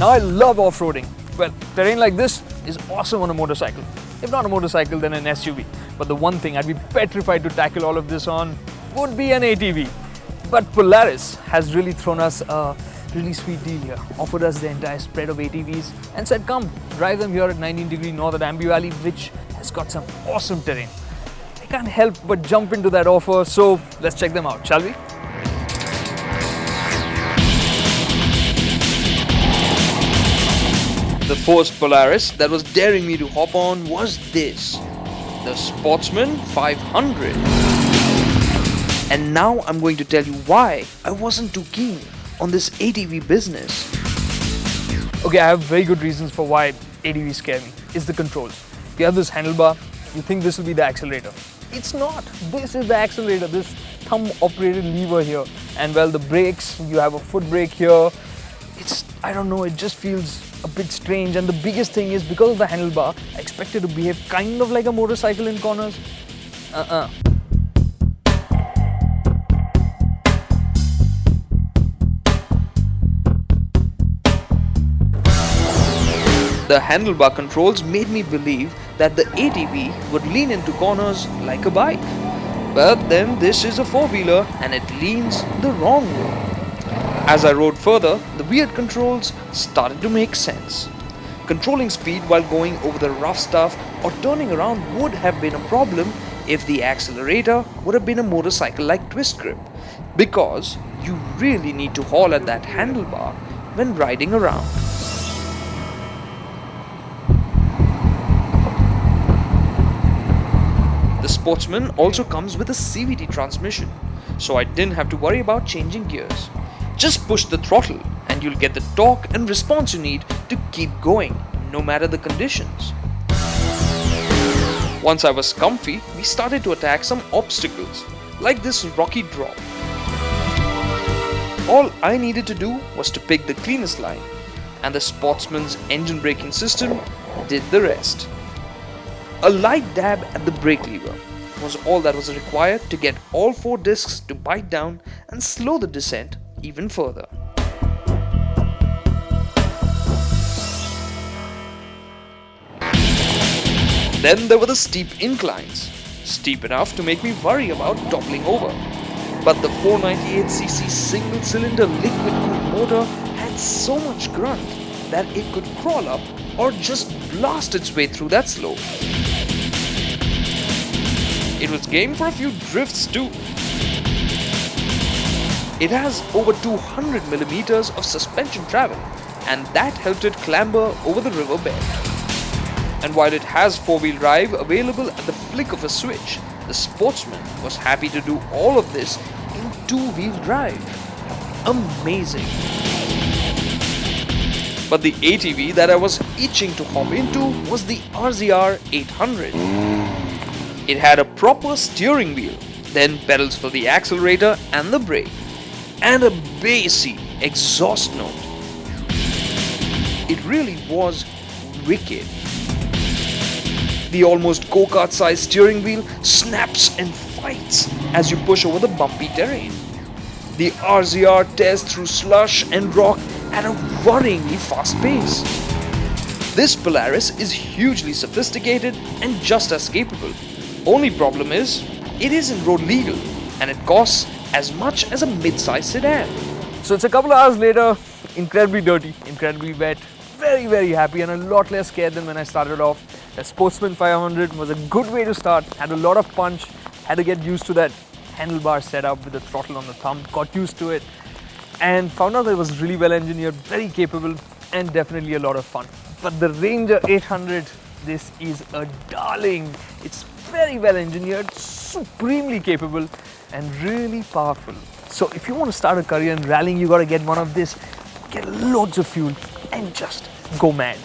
Now I love off-roading. Well, terrain like this is awesome on a motorcycle. If not a motorcycle, then an SUV. But the one thing I'd be petrified to tackle all of this on would be an ATV. But Polaris has really thrown us a really sweet deal here. Offered us the entire spread of ATVs and said, come, drive them here at 19° north at Aamby Valley, which has got some awesome terrain. I can't help but jump into that offer, so let's check them out, shall we? The first Polaris that was daring me to hop on was this, the Sportsman 500. And now I'm going to tell you why I wasn't too keen on this ATV business. Okay, I have very good reasons for why ATVs scare me. It's the controls. You have this handlebar, you think this will be the accelerator. It's not. This is the accelerator, this thumb-operated lever here. And well, the brakes, you have a foot brake here. I don't know, it just feels a bit strange. And the biggest thing is, because of the handlebar, I expect it to behave kind of like a motorcycle in corners. The handlebar controls made me believe that the ATV would lean into corners like a bike. But then this is a four-wheeler and it leans the wrong way. As I rode further, the weird controls started to make sense. Controlling speed while going over the rough stuff or turning around would have been a problem if the accelerator would have been a motorcycle-like twist grip, because you really need to haul at that handlebar when riding around. The Sportsman also comes with a CVT transmission, so I didn't have to worry about changing gears. Just push the throttle and you'll get the torque and response you need to keep going, no matter the conditions. Once I was comfy, we started to attack some obstacles, like this rocky drop. All I needed to do was to pick the cleanest line, and the Sportsman's engine braking system did the rest. A light dab at the brake lever was all that was required to get all four discs to bite down and slow the descent even further. Then there were the steep inclines, steep enough to make me worry about toppling over. But the 498cc single-cylinder liquid-cooled motor had so much grunt that it could crawl up or just blast its way through that slope. It was game for a few drifts too. It has over 200 millimeters of suspension travel, and that helped it clamber over the riverbed. And while it has four-wheel drive available at the flick of a switch, the Sportsman was happy to do all of this in two-wheel drive. Amazing! But the ATV that I was itching to hop into was the RZR 800. It had a proper steering wheel, then pedals for the accelerator and the brake, and a bassy exhaust note. It really was wicked. The almost go-kart sized steering wheel snaps and fights as you push over the bumpy terrain. The RZR tears through slush and rock at a worryingly fast pace. This Polaris is hugely sophisticated and just as capable. Only problem is, it isn't road legal and it costs as much as a mid-sized sedan. So it's a couple of hours later, incredibly dirty, incredibly wet, very, very happy and a lot less scared than when I started off. The Sportsman 500 was a good way to start, had a lot of punch, had to get used to that handlebar setup with the throttle on the thumb, got used to it and found out that it was really well engineered, very capable and definitely a lot of fun. But the Ranger 800, this is a darling. It's very well engineered, supremely capable and really powerful. So if you want to start a career in rallying, you got to get one of this, get loads of fuel and just go mad.